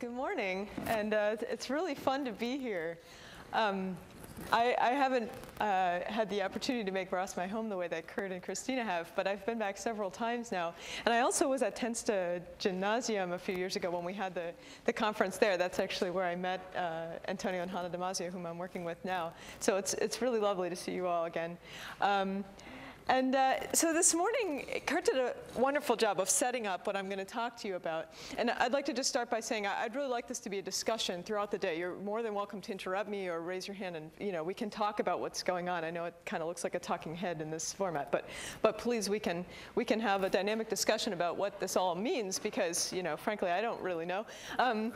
Good morning, and it's really fun to be here. I haven't had the opportunity to make Ross my home the way that Kurt and Christina have, but I've been back several times now. And I also was at Tensta Gymnasium a few years ago when we had the conference there. That's actually where I met Antonio and Hannah Damasio, whom I'm working with now. So it's really lovely to see you all again. So this morning, Kurt did a wonderful job of setting up what I'm going to talk to you about. And I'd like to just start by saying I'd really like this to be a discussion throughout the day. You're more than welcome to interrupt me or raise your hand, and we can talk about what's going on. I know it kind of looks like a talking head in this format, but please, we can have a dynamic discussion about what this all means, because frankly, I don't really know. I'm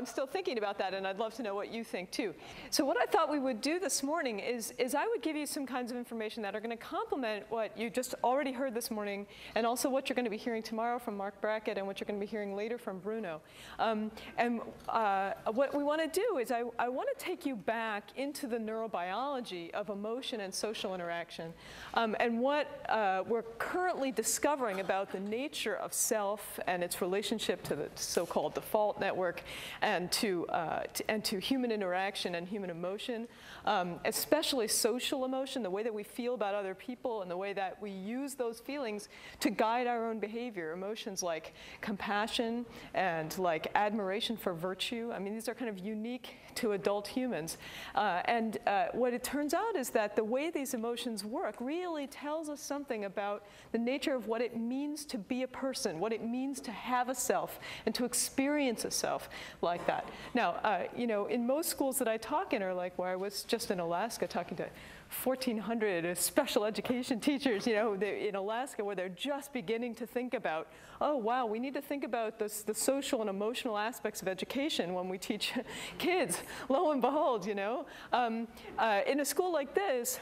still thinking about that, and I'd love to know what you think too. So what I thought we would do this morning is I would give you some kinds of information that are going to complement what you just already heard this morning, and also what you're going to be hearing tomorrow from Mark Brackett and what you're going to be hearing later from Bruno. What we want to do is I want to take you back into the neurobiology of emotion and social interaction, and what we're currently discovering about the nature of self and its relationship to the so-called default network and to human interaction and human emotion, especially social emotion, the way that we feel about other people and the way that we use those feelings to guide our own behavior. Emotions like compassion and like admiration for virtue. I mean, these are kind of unique to adult humans. What it turns out is that the way these emotions work really tells us something about the nature of what it means to be a person, what it means to have a self and to experience a self like that. Now, in most schools that I talk in, or like where I was just in Alaska talking to 1,400 special education teachers, in Alaska, where they're just beginning to think about, oh wow, we need to think about the social and emotional aspects of education when we teach kids. Lo and behold, in a school like this,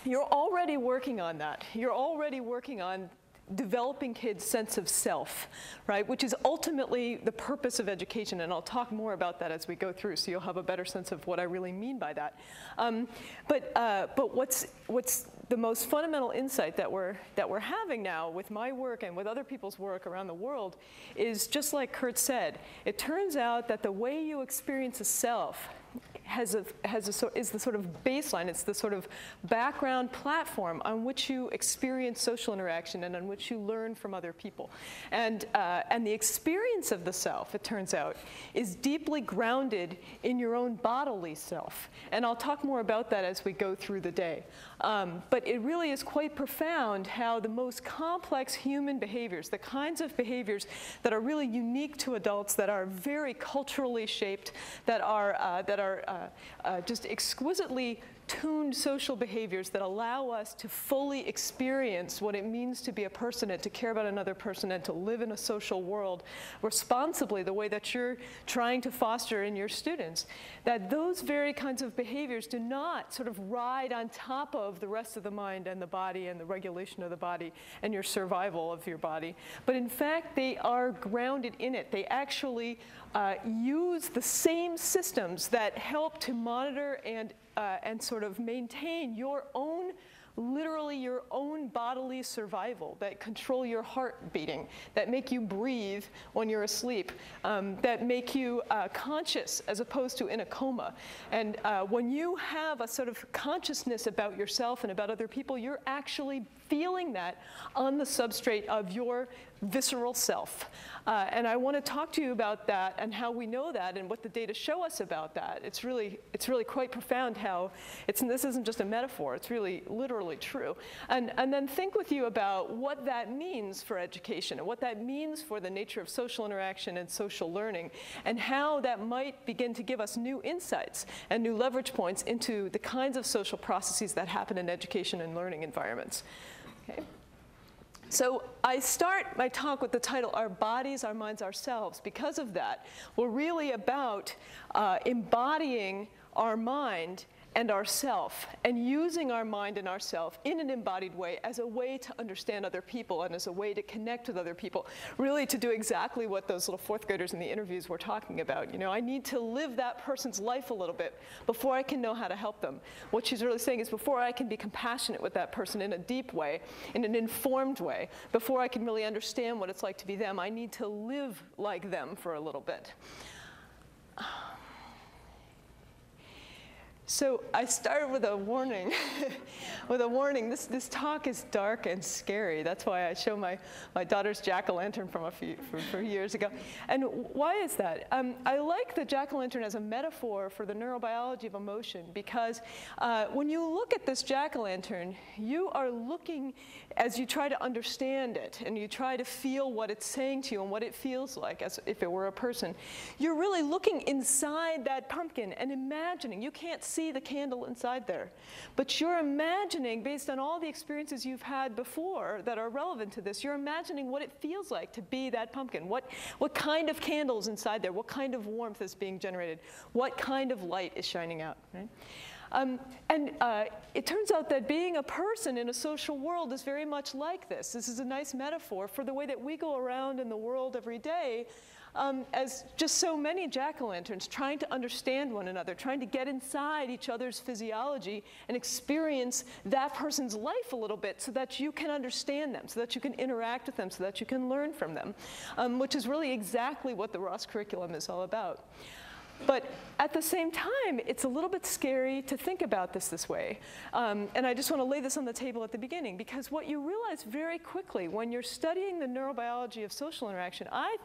you're already working on that. You're already working on developing kids' sense of self, right? Which is ultimately the purpose of education, and I'll talk more about that as we go through, so you'll have a better sense of what I really mean by that. But what's the most fundamental insight that we're having now with my work and with other people's work around the world is, just like Kurt said, it turns out that the way you experience a self is the sort of baseline. It's the sort of background platform on which you experience social interaction and on which you learn from other people. And the experience of the self, it turns out, is deeply grounded in your own bodily self. And I'll talk more about that as we go through the day. But it really is quite profound how the most complex human behaviors, the kinds of behaviors that are really unique to adults, that are very culturally shaped, that are just exquisitely tuned social behaviors that allow us to fully experience what it means to be a person and to care about another person and to live in a social world responsibly, the way that you're trying to foster in your students, that those very kinds of behaviors do not sort of ride on top of the rest of the mind and the body and the regulation of the body and your survival of your body, but in fact they are grounded in it. They actually use the same systems that help to monitor and sort of maintain your own, literally your own bodily survival, that control your heart beating, that make you breathe when you're asleep, that make you conscious as opposed to in a coma. And when you have a sort of consciousness about yourself and about other people, you're actually feeling that on the substrate of your visceral self. And I want to talk to you about that and how we know that and what the data show us about that. It's really quite profound how this isn't just a metaphor, it's really literally true. And then think with you about what that means for education and what that means for the nature of social interaction and social learning, and how that might begin to give us new insights and new leverage points into the kinds of social processes that happen in education and learning environments. Okay. So I start my talk with the title, Our Bodies, Our Minds, Ourselves. Because of that, we're really about embodying our mind and ourself, and using our mind and ourself in an embodied way as a way to understand other people and as a way to connect with other people, really to do exactly what those little fourth graders in the interviews were talking about. You know, I need to live that person's life a little bit before I can know how to help them. What she's really saying is before I can be compassionate with that person in a deep way, in an informed way, before I can really understand what it's like to be them, I need to live like them for a little bit. So I started with a warning. With a warning, this talk is dark and scary. That's why I show my daughter's Jackolantern from from years ago. And why is that? I like the Jackolantern as a metaphor for the neurobiology of emotion, because when you look at this Jackolantern, you are looking, as you try to understand it, and you try to feel what it's saying to you and what it feels like as if it were a person, you're really looking inside that pumpkin and imagining. You can't see the candle inside there, but you're imagining, based on all the experiences you've had before that are relevant to this, you're imagining what it feels like to be that pumpkin. What kind of candle's inside there? What kind of warmth is being generated? What kind of light is shining out? Right? It turns out that being a person in a social world is very much like this. This is a nice metaphor for the way that we go around in the world every day as just so many jack-o'-lanterns, trying to understand one another, trying to get inside each other's physiology and experience that person's life a little bit so that you can understand them, so that you can interact with them, so that you can learn from them, which is really exactly what the Ross curriculum is all about. But at the same time, it's a little bit scary to think about this way. And I just want to lay this on the table at the beginning, because what you realize very quickly when you're studying the neurobiology of social interaction, I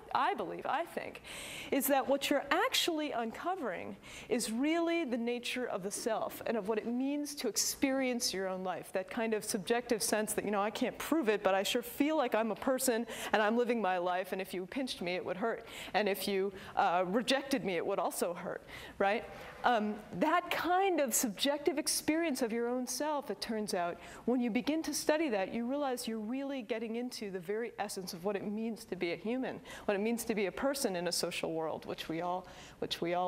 think, is that what you're actually uncovering is really the nature of the self and of what it means to experience your own life, that kind of subjective sense that, you know, I can't prove it, but I sure feel like I'm a person and I'm living my life, and if you pinched me, it would hurt. And if you rejected me, it would also hurt, right? That kind of subjective experience of your own self, it turns out, when you begin to study that, you realize you're really getting into the very essence of what it means to be a human, what it means to be a person in a social world, which we all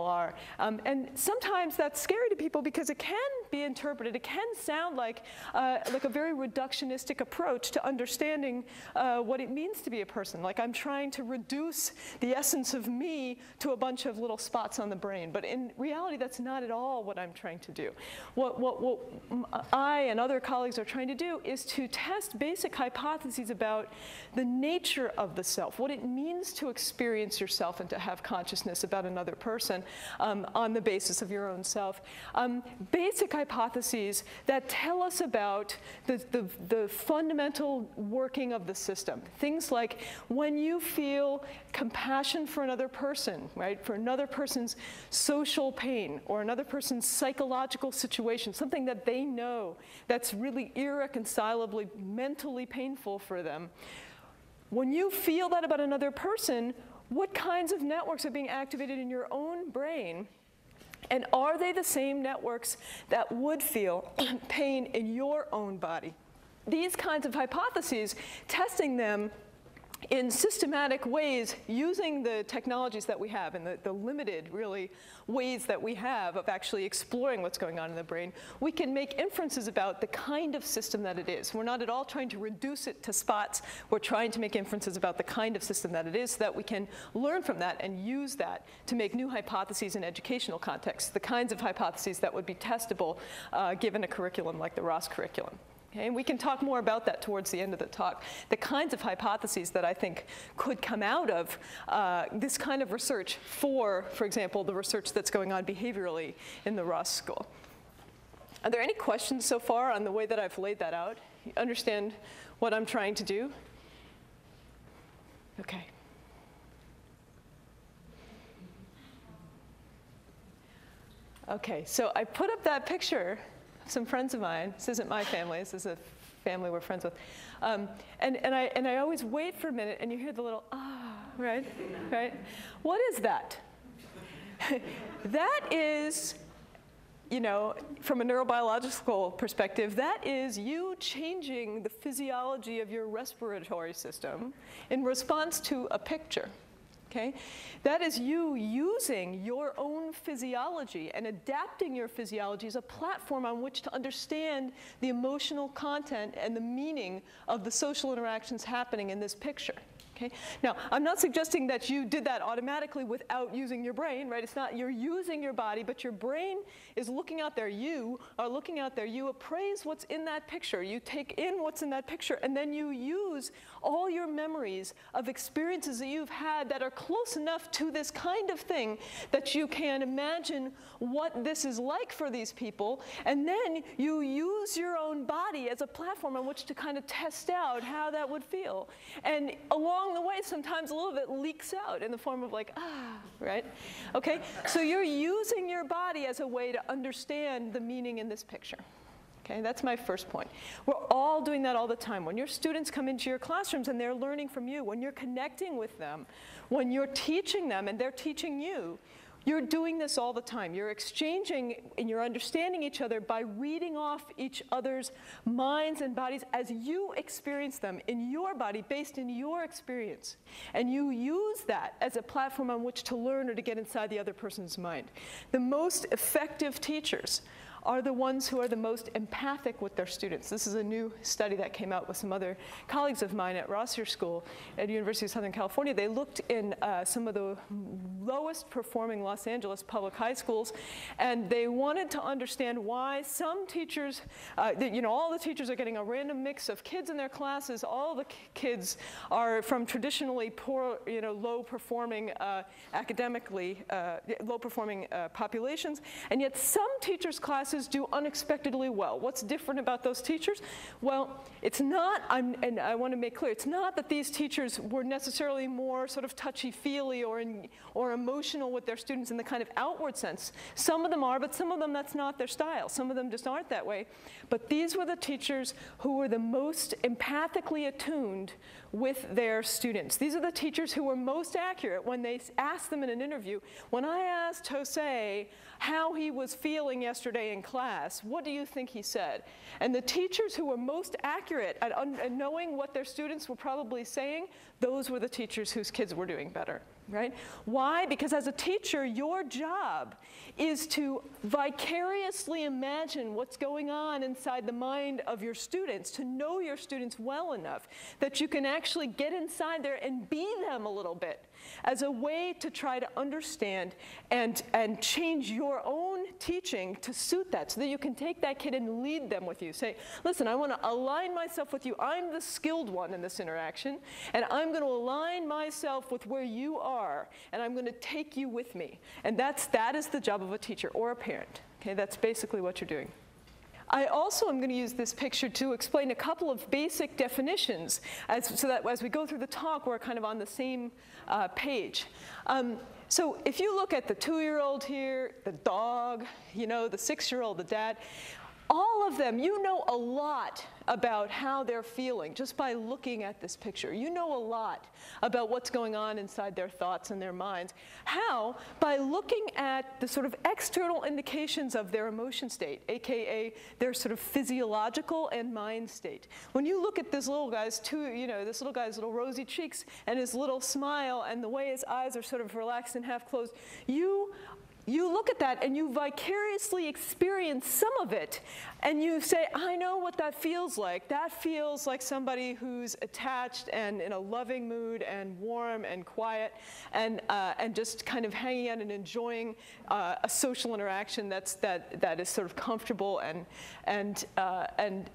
are. And sometimes that's scary to people because it can be interpreted, it can sound like a very reductionistic approach to understanding what it means to be a person. Like I'm trying to reduce the essence of me to a bunch of little spots on the brain. But in reality, that's not at all what I'm trying to do. What I and other colleagues are trying to do is to test basic hypotheses about the nature of the self, what it means to experience yourself and to have consciousness about another person on the basis of your own self. Basic hypotheses that tell us about the fundamental working of the system. Things like when you feel compassion for another person, right, for another person's social pain or another person's psychological situation, something that they know that's really irreconcilably mentally painful for them. When you feel that about another person, what kinds of networks are being activated in your own brain? And are they the same networks that would feel pain in your own body? These kinds of hypotheses, testing them in systematic ways using the technologies that we have and the limited, really, ways that we have of actually exploring what's going on in the brain, we can make inferences about the kind of system that it is. We're not at all trying to reduce it to spots. We're trying to make inferences about the kind of system that it is so that we can learn from that and use that to make new hypotheses in educational contexts, the kinds of hypotheses that would be testable given a curriculum like the Ross curriculum. Okay, and we can talk more about that towards the end of the talk. The kinds of hypotheses that I think could come out of this kind of research for example, the research that's going on behaviorally in the Ross School. Are there any questions so far on the way that I've laid that out? You understand what I'm trying to do? Okay. Okay, so I put up that picture. Some friends of mine, this isn't my family, this is a family we're friends with. And I always wait for a minute and you hear the little, right? What is that? That is, you know, from a neurobiological perspective, that is you changing the physiology of your respiratory system in response to a picture. Okay? That is you using your own physiology and adapting your physiology as a platform on which to understand the emotional content and the meaning of the social interactions happening in this picture. Okay? Now, I'm not suggesting that you did that automatically without using your brain, right? It's not you're using your body, but your brain is looking out there. You are looking out there. You appraise what's in that picture. You take in what's in that picture, and then you use all your memories of experiences that you've had that are close enough to this kind of thing that you can imagine what this is like for these people, and then you use your own body as a platform on which to kind of test out how that would feel. And along the way, sometimes a little bit leaks out in the form of like, right? Okay, so you're using your body as a way to understand the meaning in this picture. Okay, that's my first point. We're all doing that all the time. When your students come into your classrooms and they're learning from you, when you're connecting with them, when you're teaching them and they're teaching you, you're doing this all the time. You're exchanging and you're understanding each other by reading off each other's minds and bodies as you experience them in your body based in your experience. And you use that as a platform on which to learn or to get inside the other person's mind. The most effective teachers are the ones who are the most empathic with their students. This is a new study that came out with some other colleagues of mine at Rossier School at University of Southern California. They looked in some of the lowest performing Los Angeles public high schools, and they wanted to understand why some teachers, all the teachers are getting a random mix of kids in their classes. All the kids are from traditionally poor, low performing academically, low performing populations, and yet some teachers' classes do unexpectedly well. What's different about those teachers? Well, it's not, and I want to make clear, it's not that these teachers were necessarily more sort of touchy-feely or emotional with their students in the kind of outward sense. Some of them are, but some of them that's not their style. Some of them just aren't that way. But these were the teachers who were the most empathically attuned with their students. These are the teachers who were most accurate when they asked them in an interview. When I asked Jose how he was feeling yesterday in class, what do you think he said? And the teachers who were most accurate at knowing what their students were probably saying, those were the teachers whose kids were doing better, right? Why? Because as a teacher, your job is to vicariously imagine what's going on inside the mind of your students, to know your students well enough that you can actually get inside there and be them a little bit as a way to try to understand and change your own teaching to suit that, so that you can take that kid and lead them with you. Say, listen, I want to align myself with you. I'm the skilled one in this interaction, and I'm going to align myself with where you are, and I'm going to take you with me. And that is the job of a teacher or a parent. Okay, that's basically what you're doing. I also am going to use this picture to explain a couple of basic definitions so that as we go through the talk, we're kind of on the same page. So if you look at the 2-year-old here, the dog, the 6-year-old, the dad, all of them, you know a lot about how they're feeling just by looking at this picture. You know a lot about what's going on inside their thoughts and their minds. How? By looking at the sort of external indications of their emotion state, aka their sort of physiological and mind state. When you look at this little guy's this little guy's little rosy cheeks and his little smile and the way his eyes are sort of relaxed and half closed, you look at that and you vicariously experience some of it, and you say, I know what that feels like. That feels like somebody who's attached and in a loving mood and warm and quiet and just kind of hanging out and enjoying a social interaction that is sort of comfortable and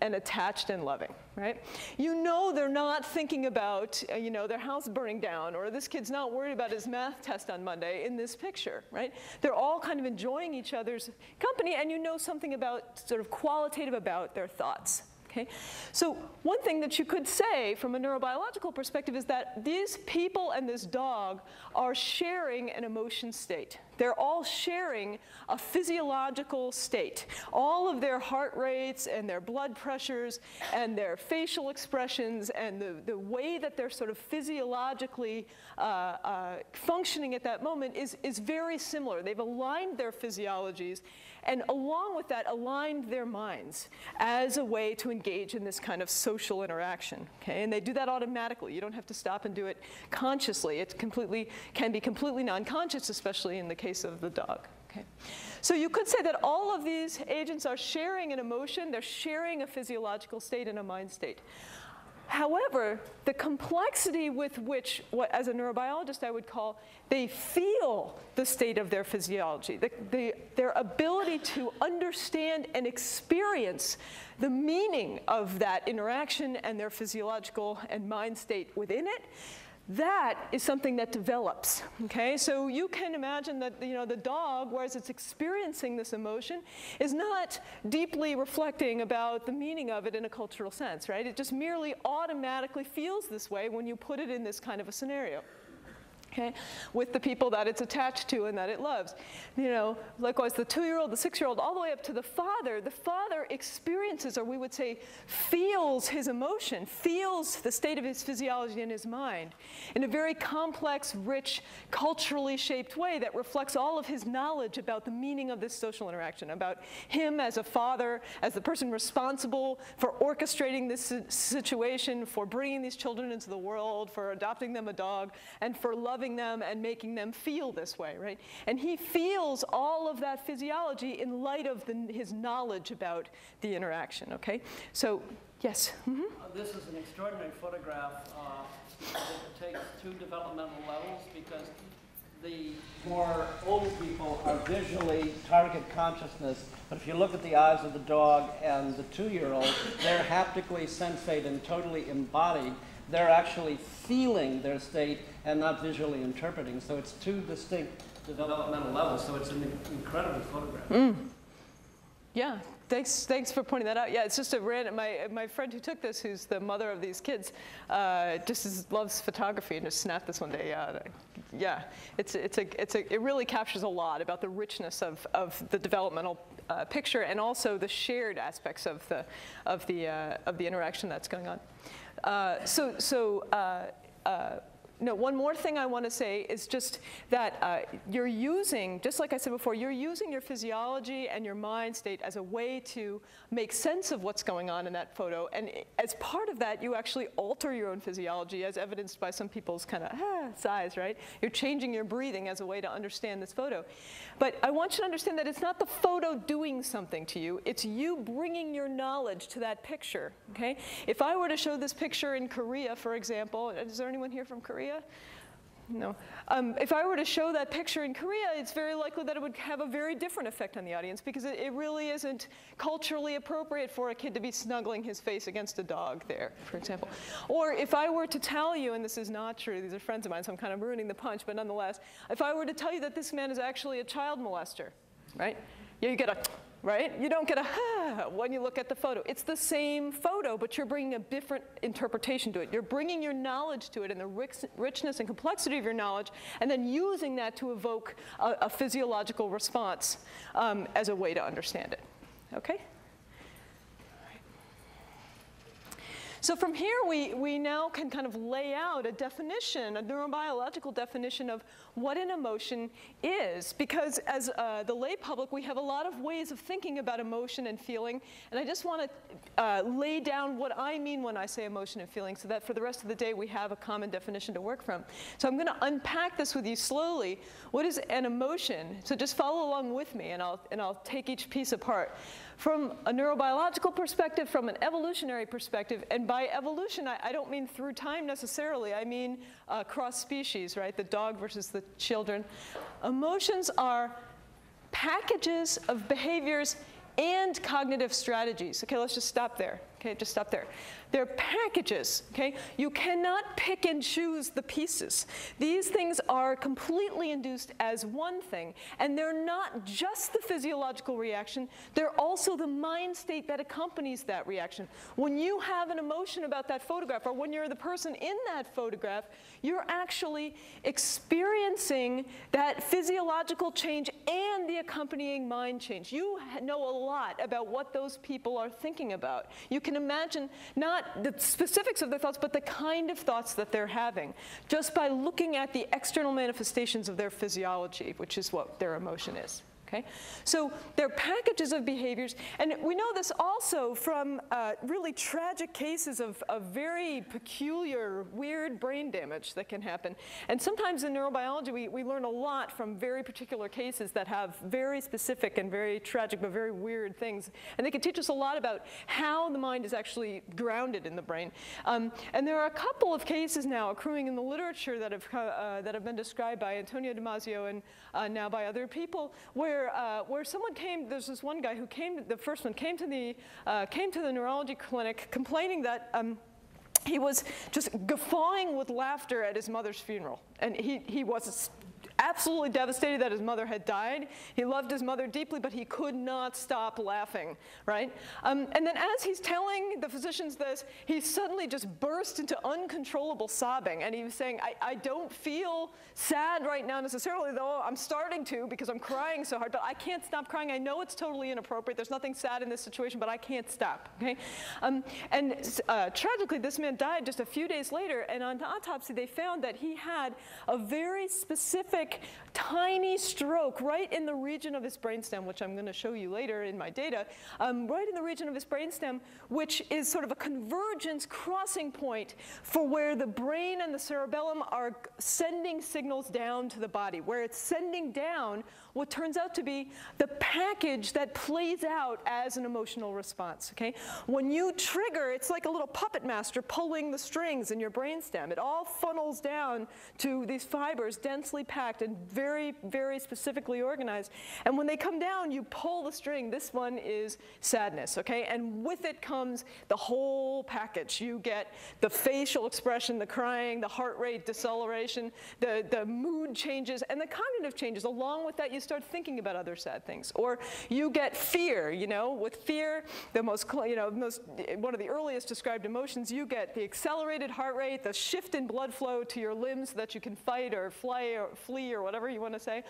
attached and loving, right? They're not thinking about their house burning down, or this kid's not worried about his math test on Monday in this picture, right? They're all kind of enjoying each other's company, and you know something about sort of qualitative about their thoughts. Okay? So one thing that you could say from a neurobiological perspective is that these people and this dog are sharing an emotion state. They're all sharing a physiological state. All of their heart rates and their blood pressures and their facial expressions and the way that they're sort of physiologically functioning at that moment is very similar. They've aligned their physiologies, and along with that, aligned their minds as a way to engage in this kind of social interaction, okay? And they do that automatically. You don't have to stop and do it consciously. It can be completely non-conscious, especially in the case of the dog, okay? So you could say that all of these agents are sharing an emotion. They're sharing a physiological state and a mind state. However, the complexity with which, what as a neurobiologist I would call, they feel the state of their physiology, their ability to understand and experience the meaning of that interaction and their physiological and mind state within it, that is something that develops, okay? So you can imagine that, the dog, whereas it's experiencing this emotion, is not deeply reflecting about the meaning of it in a cultural sense, right? It just merely automatically feels this way when you put it in this kind of a scenario. Okay, with the people that it's attached to and that it loves. Likewise, the 2-year-old, the 6-year-old, all the way up to the father experiences, or we would say feels his emotion, feels the state of his physiology in his mind in a very complex, rich, culturally shaped way that reflects all of his knowledge about the meaning of this social interaction, about him as a father, as the person responsible for orchestrating this situation, for bringing these children into the world, for adopting them a dog, and for loving them and making them feel this way, right? And he feels all of that physiology in light of his knowledge about the interaction, okay? So, yes? Mm-hmm. This is an extraordinary photograph. It takes 2 developmental levels because the more old people are visually target consciousness, but if you look at the eyes of the dog and the 2-year-old, they're haptically sensate and totally embodied. They're actually feeling their state and not visually interpreting. So it's 2 distinct developmental levels. So it's an incredible photograph. Mm. Yeah, thanks for pointing that out. Yeah, it's just a random. My friend who took this, who's the mother of these kids, loves photography and just snapped this one day. Yeah, it really captures a lot about the richness of the developmental picture and also the shared aspects of the interaction that's going on. One more thing I want to say is just that you're using, just like I said before, you're using your physiology and your mind state as a way to make sense of what's going on in that photo. And as part of that, you actually alter your own physiology, as evidenced by some people's kind of sighs, right? You're changing your breathing as a way to understand this photo. But I want you to understand that it's not the photo doing something to you. It's you bringing your knowledge to that picture, okay? If I were to show this picture in Korea, for example, is there anyone here from Korea? No. If I were to show that picture in Korea, it's very likely that it would have a very different effect on the audience because it really isn't culturally appropriate for a kid to be snuggling his face against a dog there, for example. Or if I were to tell you, and this is not true, these are friends of mine, so I'm kind of ruining the punch, but nonetheless, if I were to tell you that this man is actually a child molester, right? Yeah, you get a, right? You don't get a when you look at the photo. It's the same photo, but you're bringing a different interpretation to it. You're bringing your knowledge to it and the richness and complexity of your knowledge, and then using that to evoke a physiological response as a way to understand it. Okay? So from here, we now can kind of lay out a definition, a neurobiological definition of what an emotion is. Because as the lay public, we have a lot of ways of thinking about emotion and feeling. And I just want to lay down what I mean when I say emotion and feeling so that for the rest of the day, we have a common definition to work from. So I'm going to unpack this with you slowly. What is an emotion? So just follow along with me, and I'll take each piece apart. From a neurobiological perspective, from an evolutionary perspective, and by evolution, I don't mean through time necessarily, I mean cross species, right? The dog versus the children. Emotions are packages of behaviors and cognitive strategies. Okay, let's just stop there. Okay, just stop there. They're packages, okay? You cannot pick and choose the pieces. These things are completely induced as one thing, and they're not just the physiological reaction, they're also the mind state that accompanies that reaction. When you have an emotion about that photograph, or when you're the person in that photograph, you're actually experiencing that physiological change and the accompanying mind change. You know a lot about what those people are thinking about. You can imagine not the specifics of their thoughts, but the kind of thoughts that they're having, just by looking at the external manifestations of their physiology, which is what their emotion is. Okay? So they're packages of behaviors, and we know this also from really tragic cases of very peculiar, weird brain damage that can happen. And sometimes in neurobiology, we learn a lot from very particular cases that have very specific and very tragic but very weird things. And they can teach us a lot about how the mind is actually grounded in the brain. And there are a couple of cases now accruing in the literature that have been described by Antonio Damasio and now by other people, where someone came. There's this one guy who came. The first one came to the neurology clinic complaining that he was just guffawing with laughter at his mother's funeral, and he was absolutely devastated that his mother had died. He loved his mother deeply, but he could not stop laughing, right? And then as he's telling the physicians this, he suddenly just burst into uncontrollable sobbing. And he was saying, I don't feel sad right now necessarily, though I'm starting to because I'm crying so hard, but I can't stop crying. I know it's totally inappropriate. There's nothing sad in this situation, but I can't stop, okay? Tragically, this man died just a few days later, and on autopsy, they found that he had a very specific tiny stroke right in the region of his brainstem, which I'm going to show you later in my data, right in the region of his brainstem, which is sort of a convergence crossing point for where the brain and the cerebellum are sending signals down to the body, where it's sending down what turns out to be the package that plays out as an emotional response, okay? When you trigger, it's like a little puppet master pulling the strings in your brainstem. It all funnels down to these fibers densely packed and very, very specifically organized. And when they come down, you pull the string. This one is sadness, okay? And with it comes the whole package. You get the facial expression, the crying, the heart rate deceleration, the mood changes, and the cognitive changes. Along with that, you start thinking about other sad things. Or you get fear, you know? With fear, one of the earliest described emotions, you get the accelerated heart rate, the shift in blood flow to your limbs so that you can fight or flee or whatever you want to say.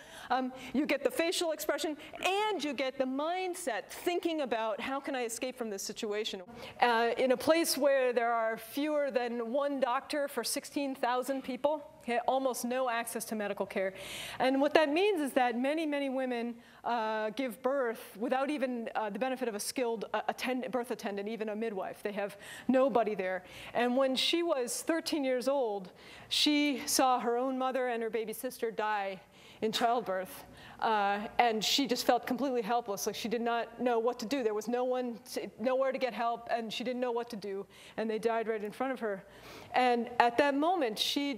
You get the facial expression, and you get the mindset thinking about how can I escape from this situation. In a place where there are fewer than one doctor for 16,000 people, okay, almost no access to medical care. And what that means is that many, many women give birth without even the benefit of a skilled birth attendant, even a midwife. They have nobody there. And when she was 13 years old, she saw her own mother and her baby sister die in childbirth. And she just felt completely helpless, like she did not know what to do. There was nowhere to get help, and she didn't know what to do. And they died right in front of her. And at that moment, she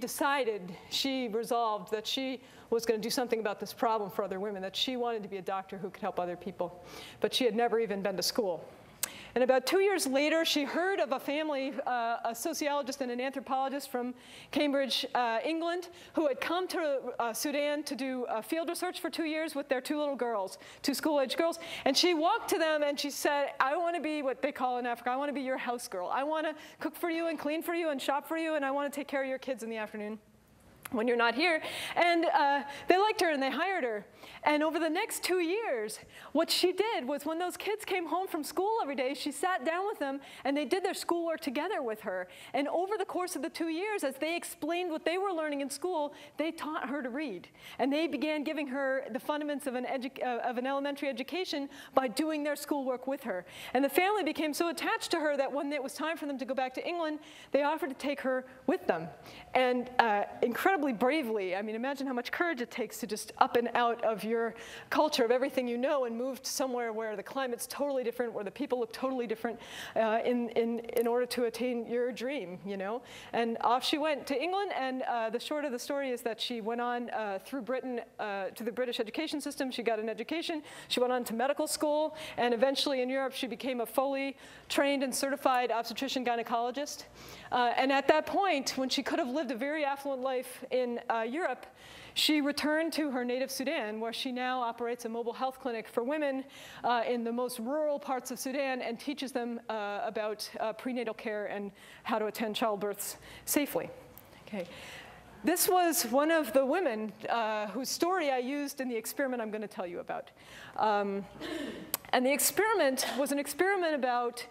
resolved that she was going to do something about this problem for other women, that she wanted to be a doctor who could help other people. But she had never even been to school. And about 2 years later, she heard of a family, a sociologist and an anthropologist from Cambridge, England, who had come to Sudan to do field research for 2 years with their two little girls, two school-age girls. And she walked to them and she said, I want to be what they call in Africa, I want to be your house girl. I want to cook for you and clean for you and shop for you, and I want to take care of your kids in the afternoon when you're not here. And they liked her and they hired her. And over the next 2 years, what she did was when those kids came home from school every day, she sat down with them and they did their schoolwork together with her. And over the course of the 2 years, as they explained what they were learning in school, they taught her to read. And they began giving her the fundamentals of an elementary education by doing their schoolwork with her. And the family became so attached to her that when it was time for them to go back to England, they offered to take her with them. And incredibly bravely, I mean, imagine how much courage it takes to just up and out of your culture, of everything you know, and move to somewhere where the climate's totally different, where the people look totally different in order to attain your dream, you know? And off she went to England, and the short of the story is that she went on through Britain to the British education system. She got an education. She went on to medical school, and eventually in Europe she became a fully trained and certified obstetrician gynecologist. And at that point, when she could have lived a very affluent life in Europe, she returned to her native Sudan, where she now operates a mobile health clinic for women in the most rural parts of Sudan and teaches them about prenatal care and how to attend childbirths safely. Okay. This was one of the women whose story I used in the experiment I'm going to tell you about. And the experiment was an experiment about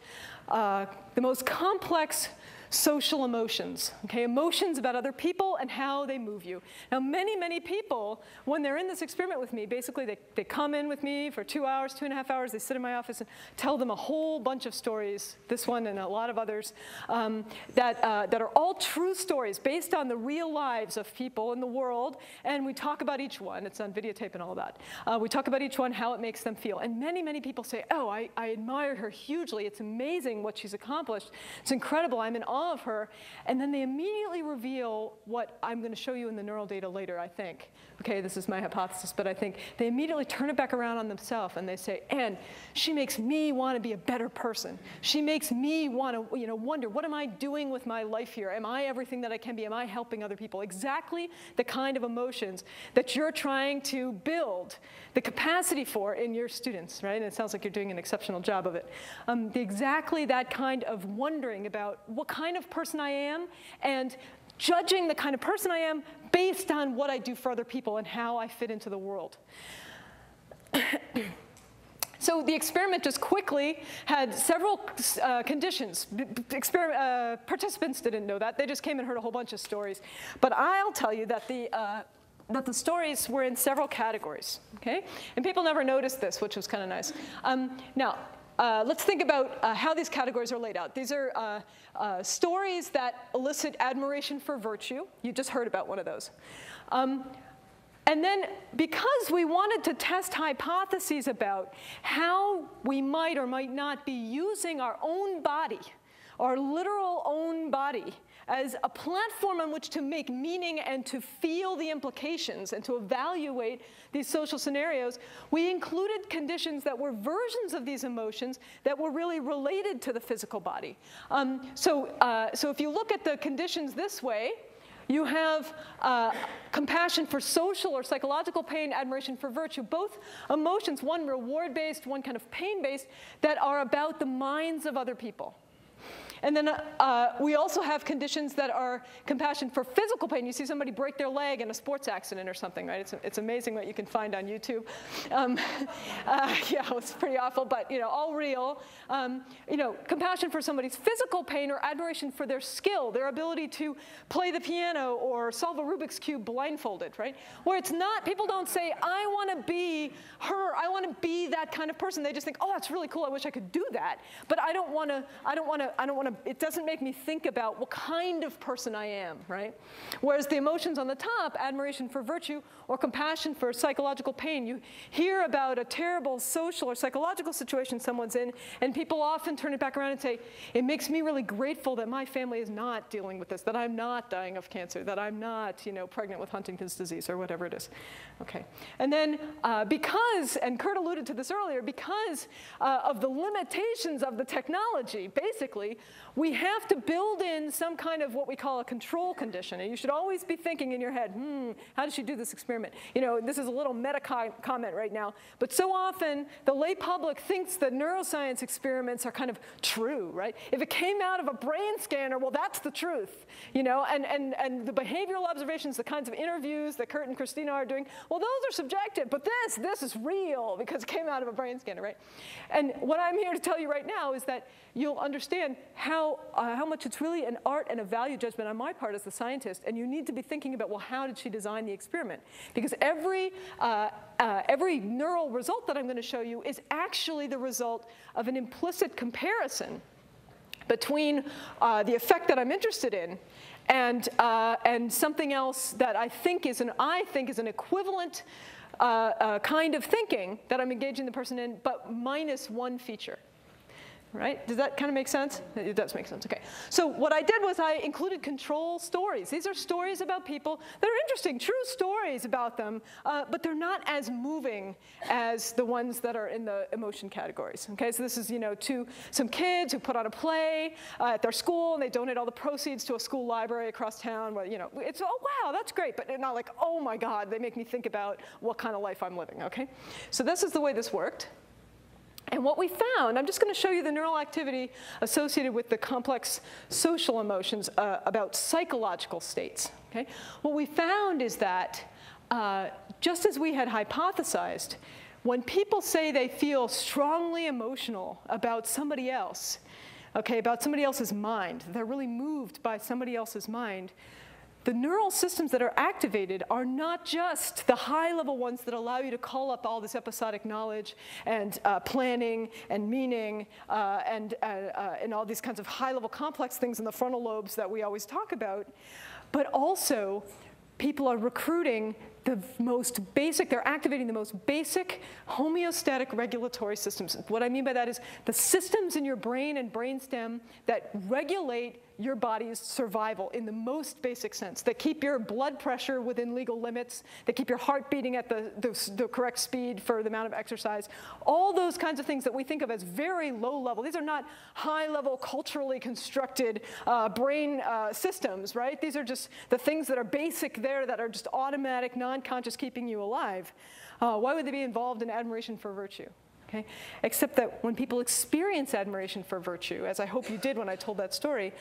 the most complex social emotions, okay? Emotions about other people and how they move you. Now, many, many people, when they're in this experiment with me, basically they come in with me for 2 hours, 2.5 hours, they sit in my office and tell them a whole bunch of stories, this one and a lot of others, that are all true stories based on the real lives of people in the world, and we talk about each one. It's on videotape and all that. We talk about each one, how it makes them feel. And many, many people say, oh, I admire her hugely. It's amazing what she's accomplished. It's incredible. I'm in awe of her. And then they immediately reveal what I'm going to show you in the neural data later, I think. Okay, this is my hypothesis, but I think they immediately turn it back around on themselves and they say, and she makes me want to be a better person. She makes me want to, wonder, what am I doing with my life here? Am I everything that I can be? Am I helping other people? Exactly the kind of emotions that you're trying to build the capacity for in your students, right? And it sounds like you're doing an exceptional job of it. Exactly that kind of wondering about what kind of person I am and judging the kind of person I am based on what I do for other people and how I fit into the world. So the experiment just quickly had several conditions. Participants didn't know that. They just came and heard a whole bunch of stories. But I'll tell you that the stories were in several categories, okay? And people never noticed this, which was kind of nice. Now, let's think about how these categories are laid out. These are stories that elicit admiration for virtue. You just heard about one of those. And then because we wanted to test hypotheses about how we might or might not be using our own body, our literal own body, as a platform on which to make meaning and to feel the implications and to evaluate these social scenarios, we included conditions that were versions of these emotions that were really related to the physical body. So if you look at the conditions this way, you have compassion for social or psychological pain, admiration for virtue, both emotions, one reward-based, one kind of pain-based, that are about the minds of other people. And then we also have conditions that are compassion for physical pain. You see somebody break their leg in a sports accident or something, right? It's amazing what you can find on YouTube. Yeah, it's pretty awful, but all real. Compassion for somebody's physical pain or admiration for their skill, their ability to play the piano or solve a Rubik's Cube blindfolded, right? Where it's not, people don't say, I want to be her, I want to be that kind of person. They just think, oh, that's really cool, I wish I could do that. But I don't want to, it doesn't make me think about what kind of person I am, right? Whereas the emotions on the top, admiration for virtue or compassion for psychological pain, you hear about a terrible social or psychological situation someone's in, and people often turn it back around and say, it makes me really grateful that my family is not dealing with this, that I'm not dying of cancer, that I'm not, pregnant with Huntington's disease or whatever it is. Okay. And then because, and Kurt alluded to this earlier, because of the limitations of the technology, basically, we have to build in some kind of what we call a control condition. And you should always be thinking in your head, how does she do this experiment? This is a little meta comment right now. But so often, the lay public thinks that neuroscience experiments are kind of true, right? If it came out of a brain scanner, well, that's the truth. And the behavioral observations, the kinds of interviews that Kurt and Christina are doing, well, those are subjective. But this is real because it came out of a brain scanner, right? And what I'm here to tell you right now is that you'll understand how much it's really an art and a value judgment on my part as the scientist, and you need to be thinking about, well, how did she design the experiment? Because every neural result that I'm going to show you is actually the result of an implicit comparison between the effect that I'm interested in and something else that I think is an equivalent kind of thinking that I'm engaging the person in, but minus one feature. Right? Does that kind of make sense? It does make sense. Okay. So what I did was I included control stories. These are stories about people that are interesting, true stories about them, but they're not as moving as the ones that are in the emotion categories. Okay. So this is some kids who put on a play at their school and they donate all the proceeds to a school library across town. Where it's oh wow, that's great, but not like oh my God, they make me think about what kind of life I'm living. Okay. So this is the way this worked. And what we found, I'm just going to show you the neural activity associated with the complex social emotions about psychological states. Okay? What we found is that just as we had hypothesized, when people say they feel strongly emotional about somebody else, okay, about somebody else's mind. They're really moved by somebody else's mind. The neural systems that are activated are not just the high-level ones that allow you to call up all this episodic knowledge and planning and meaning and all these kinds of high-level complex things in the frontal lobes that we always talk about, but also people are recruiting the most basic, they're activating the most basic homeostatic regulatory systems. What I mean by that is the systems in your brain and brainstem that regulate your body's survival in the most basic sense, that keep your blood pressure within legal limits, that keep your heart beating at the correct speed for the amount of exercise. All those kinds of things that we think of as very low level. These are not high level, culturally constructed brain systems, right? These are just the things that are basic there that are just automatic, non-conscious, keeping you alive. Why would they be involved in admiration for virtue? Okay? Except that when people experience admiration for virtue, as I hope you did when I told that story,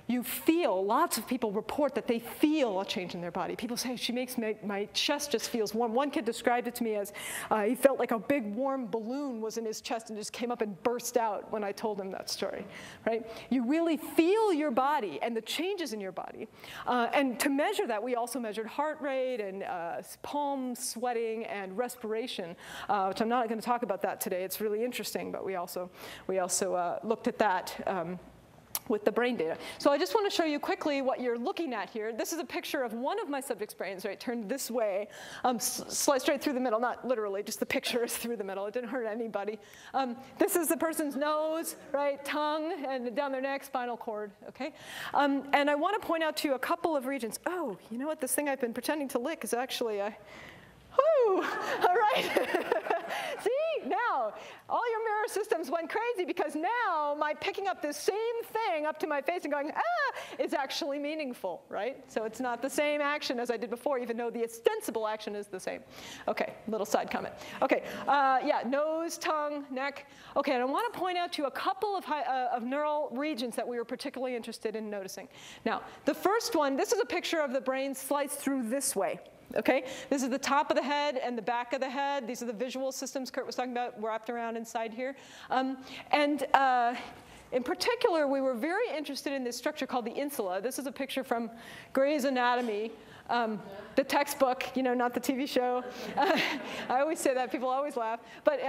you feel, lots of people report that they feel a change in their body. People say, she makes my chest just feels warm. One kid described it to me as he felt like a big warm balloon was in his chest and just came up and burst out when I told him that story, right? You really feel your body and the changes in your body. And to measure that, we also measured heart rate and palm sweating and respiration, which I'm not going to talk about that today. It's really interesting, but we also looked at that with the brain data. So I just want to show you quickly what you're looking at here. This is a picture of one of my subject's brains, right, turned this way, sliced straight through the middle, not literally, just the picture is through the middle. It didn't hurt anybody. This is the person's nose, right, tongue, and down their neck, spinal cord, okay? And I want to point out to you a couple of regions. Oh, you know what, this thing I've been pretending to lick is actually a, whoo, all right. See, now, all your mirror systems went crazy because now my picking up this same thing up to my face and going, is actually meaningful, right? So it's not the same action as I did before, even though the ostensible action is the same. Okay, little side comment. Okay, yeah, nose, tongue, neck. Okay, and I want to point out to you a couple of neural regions that we were particularly interested in noticing. Now, the first one, this is a picture of the brain sliced through this way. Okay, this is the top of the head and the back of the head. These are the visual systems Kurt was talking about wrapped around inside here. In particular, we were very interested in this structure called the insula. This is a picture from Gray's Anatomy, the textbook, you know, not the TV show. I always say that, people always laugh. But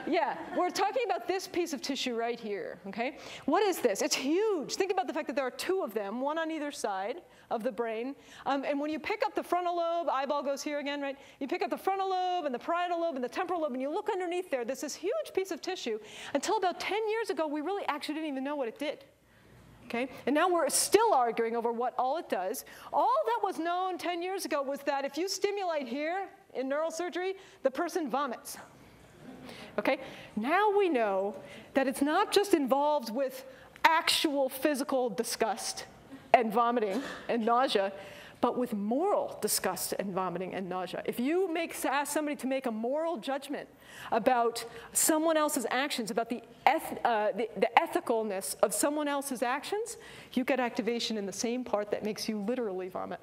yeah, we're talking about this piece of tissue right here, okay? What is this? It's huge. Think about the fact that there are two of them, one on either side of the brain. And when you pick up the frontal lobe, eyeball goes here again, right? You pick up the frontal lobe and the parietal lobe and the temporal lobe, and you look underneath there, there's this huge piece of tissue. Until about 10 years ago, we really actually didn't even know what it did. Okay? And now we're still arguing over what all it does. All that was known 10 years ago was that if you stimulate here in neural surgery, the person vomits. Okay? Now we know that it's not just involved with actual physical disgust and vomiting and nausea, but with moral disgust and vomiting and nausea. If you ask somebody to make a moral judgment about someone else's actions, about the ethicalness of someone else's actions, you get activation in the same part that makes you literally vomit.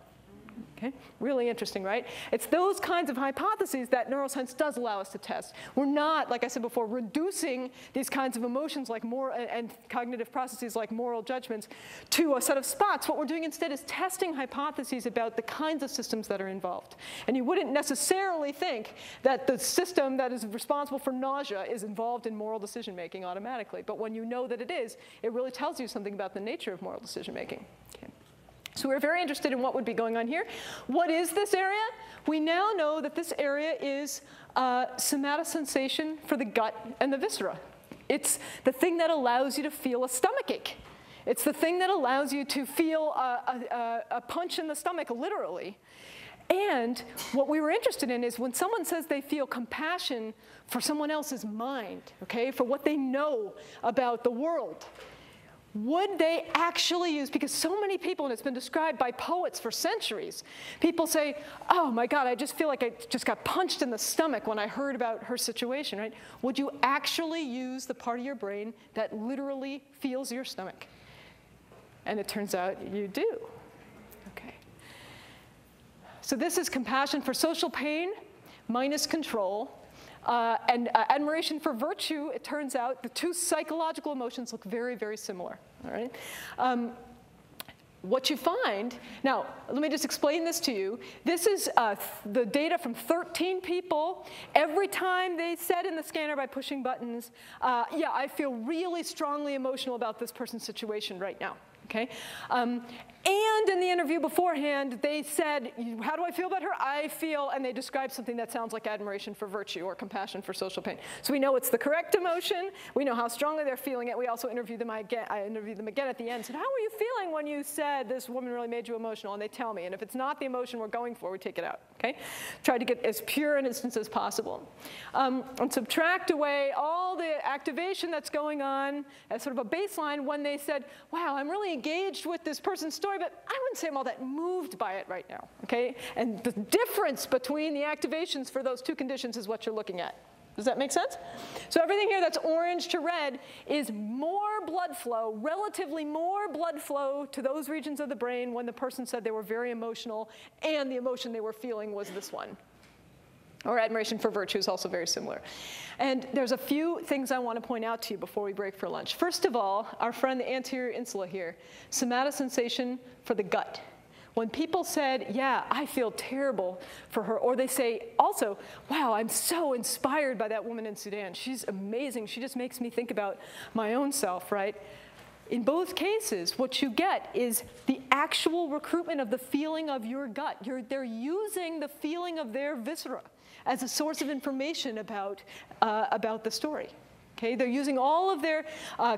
Okay? Really interesting, right? It's those kinds of hypotheses that neuroscience does allow us to test. We're not, like I said before, reducing these kinds of emotions like and cognitive processes like moral judgments to a set of spots. What we're doing instead is testing hypotheses about the kinds of systems that are involved. And you wouldn't necessarily think that the system that is responsible for nausea is involved in moral decision making automatically. But when you know that it is, it really tells you something about the nature of moral decision making. Okay. So we're very interested in what would be going on here. What is this area? We now know that this area is somatic sensation for the gut and the viscera. It's the thing that allows you to feel a stomachache. It's the thing that allows you to feel a punch in the stomach, literally. And what we were interested in is when someone says they feel compassion for someone else's mind, okay, for what they know about the world, would they actually use, because so many people, and it's been described by poets for centuries, people say, oh my God, I just feel like I just got punched in the stomach when I heard about her situation, right? Would you actually use the part of your brain that literally feels your stomach? And it turns out you do. Okay. So this is compassion for social pain minus control. And admiration for virtue, it turns out the two psychological emotions look very, very similar. all right? What you find, now let me just explain this to you. This is the data from 13 people. Every time they said in the scanner by pushing buttons, yeah, I feel really strongly emotional about this person's situation right now, okay? And in the interview beforehand, they said, how do I feel about her? I feel, and they described something that sounds like admiration for virtue or compassion for social pain. So we know it's the correct emotion. We know how strongly they're feeling it. We also interviewed them again. I interviewed them again at the end. Said, how were you feeling when you said this woman really made you emotional? And they tell me. And if it's not the emotion we're going for, we take it out, okay? Try to get as pure an instance as possible. And subtract away all the activation that's going on as sort of a baseline when they said, wow, I'm really engaged with this person's story, but I wouldn't say I'm all that moved by it right now, okay? And the difference between the activations for those two conditions is what you're looking at. Does that make sense? So everything here that's orange to red is more blood flow, relatively more blood flow to those regions of the brain when the person said they were very emotional and the emotion they were feeling was this one. Or admiration for virtue is also very similar. And there's a few things I want to point out to you before we break for lunch. First of all, our friend the anterior insula here, somatic sensation for the gut. When people said, yeah, I feel terrible for her, or they say also, wow, I'm so inspired by that woman in Sudan. She's amazing. She just makes me think about my own self, right? In both cases, what you get is the actual recruitment of the feeling of your gut. They're using the feeling of their viscera as a source of information about the story. Okay? They're using all of their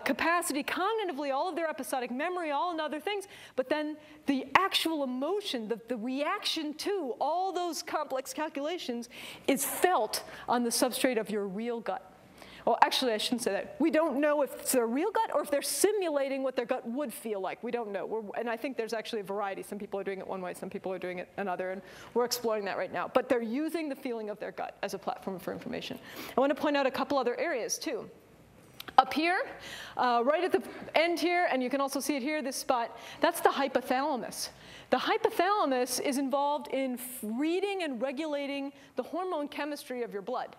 capacity cognitively, all of their episodic memory, all and other things, but then the actual emotion, the reaction to all those complex calculations is felt on the substrate of your real gut. Well, actually, I shouldn't say that. We don't know if it's their real gut or if they're simulating what their gut would feel like. We don't know. And I think there's actually a variety. Some people are doing it one way, some people are doing it another, and we're exploring that right now. But they're using the feeling of their gut as a platform for information. I want to point out a couple other areas, too. Up here, right at the end here, and you can also see it here, this spot, that's the hypothalamus. The hypothalamus is involved in reading and regulating the hormone chemistry of your blood.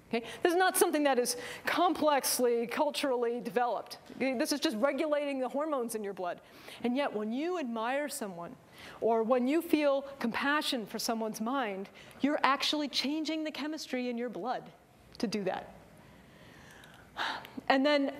Okay? This is not something that is complexly, culturally developed. Okay? This is just regulating the hormones in your blood. And yet, when you admire someone, or when you feel compassion for someone's mind, you're actually changing the chemistry in your blood to do that. And then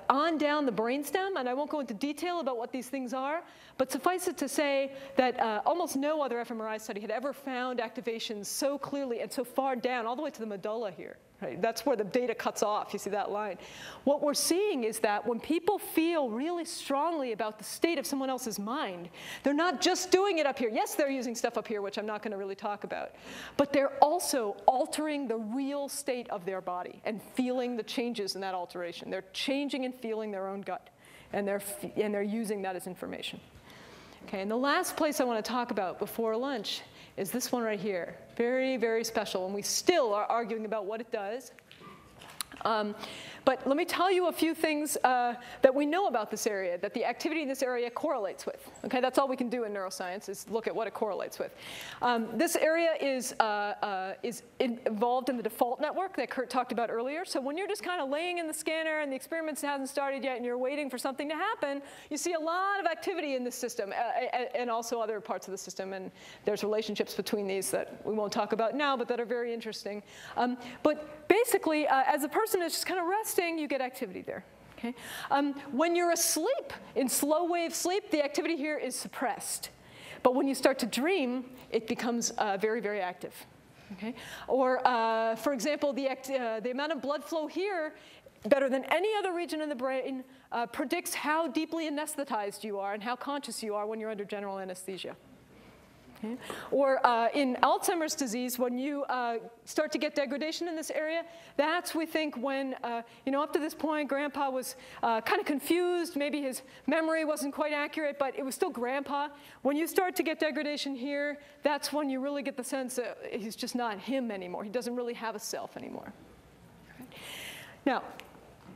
on down the brainstem, and I won't go into detail about what these things are, but suffice it to say that almost no other fMRI study had ever found activations so clearly and so far down, all the way to the medulla here. Right? That's where the data cuts off. You see that line. What we're seeing is that when people feel really strongly about the state of someone else's mind, they're not just doing it up here. Yes, they're using stuff up here, which I'm not going to really talk about. But they're also altering the real state of their body and feeling the changes in that alteration. They're changing and feeling their own gut, and they're using that as information. Okay, and the last place I want to talk about before lunch is this one right here. Very, very special, and we still are arguing about what it does. But let me tell you a few things that we know about this area, that the activity in this area correlates with. Okay, that's all we can do in neuroscience is look at what it correlates with. This area is involved in the default network that Kurt talked about earlier. So when you're just kind of laying in the scanner and the experiments hasn't started yet and you're waiting for something to happen, you see a lot of activity in this system and also other parts of the system. And there's relationships between these that we won't talk about now, but that are very interesting. But basically, as a person is just kind of resting, you get activity there. Okay? When you're asleep, in slow wave sleep, the activity here is suppressed. But when you start to dream, it becomes very, very active. Okay? Or, for example, the amount of blood flow here, better than any other region in the brain, predicts how deeply anesthetized you are and how conscious you are when you're under general anesthesia. Okay? Or in Alzheimer's disease, when you start to get degradation in this area, that's, we think, when, up to this point, Grandpa was kind of confused. Maybe his memory wasn't quite accurate, but it was still Grandpa. When you start to get degradation here, that's when you really get the sense that he's just not him anymore. He doesn't really have a self anymore. Okay? Now,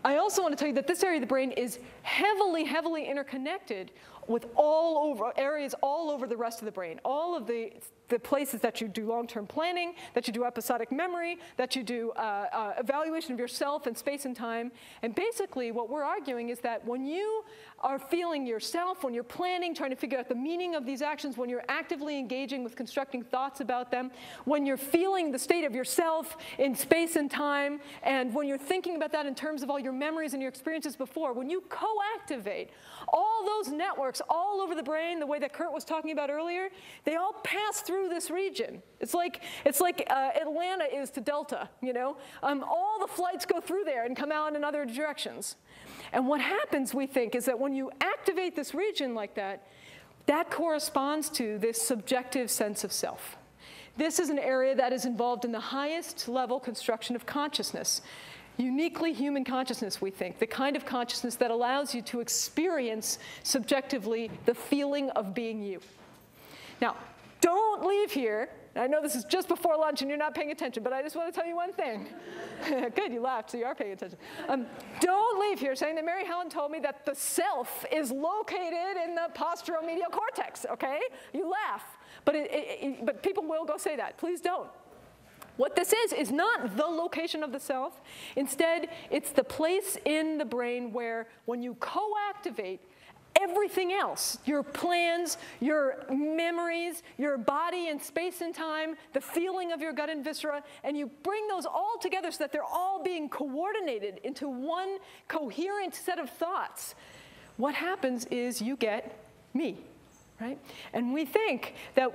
I also want to tell you that this area of the brain is heavily, heavily interconnected with areas all over the rest of the brain. All of the the places that you do long-term planning, that you do episodic memory, that you do evaluation of yourself in space and time. And basically what we're arguing is that when you are feeling yourself, when you're planning, trying to figure out the meaning of these actions, when you're actively engaging with constructing thoughts about them, when you're feeling the state of yourself in space and time, and when you're thinking about that in terms of all your memories and your experiences before, when you co-activate all those networks all over the brain, the way that Kurt was talking about earlier, they all pass through this region. It's like Atlanta is to Delta, you know? All the flights go through there and come out in other directions. And what happens, we think, is that when you activate this region like that, that corresponds to this subjective sense of self. This is an area that is involved in the highest level construction of consciousness. Uniquely human consciousness, we think, the kind of consciousness that allows you to experience subjectively the feeling of being you. Now, don't leave here. I know this is just before lunch and you're not paying attention, but I just want to tell you one thing. Good, you laughed, so you are paying attention. Don't leave here saying that Mary Helen told me that the self is located in the posteromedial cortex, okay? You laugh, but people will go say that. Please don't. What this is not the location of the self. Instead, it's the place in the brain where when you co-activate everything else, your plans, your memories, your body in space and time, the feeling of your gut and viscera, and you bring those all together so that they're all being coordinated into one coherent set of thoughts, what happens is you get me, right? And we think that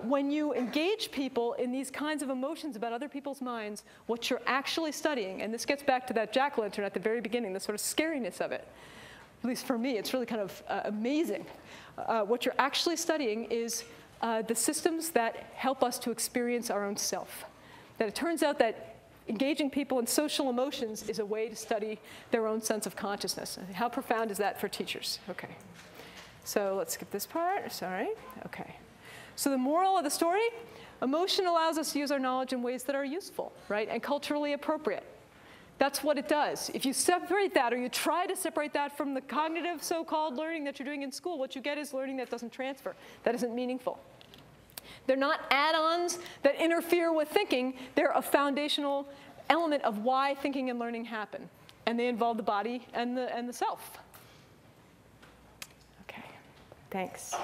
when you engage people in these kinds of emotions about other people's minds, what you're actually studying, and this gets back to that Jackolantern at the very beginning, the sort of scariness of it. At least for me, it's really kind of amazing. What you're actually studying is the systems that help us to experience our own self. That it turns out that engaging people in social emotions is a way to study their own sense of consciousness. How profound is that for teachers? Okay. So let's skip this part. Sorry. Okay. So the moral of the story, emotion allows us to use our knowledge in ways that are useful, right, and culturally appropriate. That's what it does. If you separate that, or you try to separate that from the cognitive so-called learning that you're doing in school, what you get is learning that doesn't transfer, that isn't meaningful. They're not add-ons that interfere with thinking. They're a foundational element of why thinking and learning happen. And they involve the body and the self. Okay, thanks.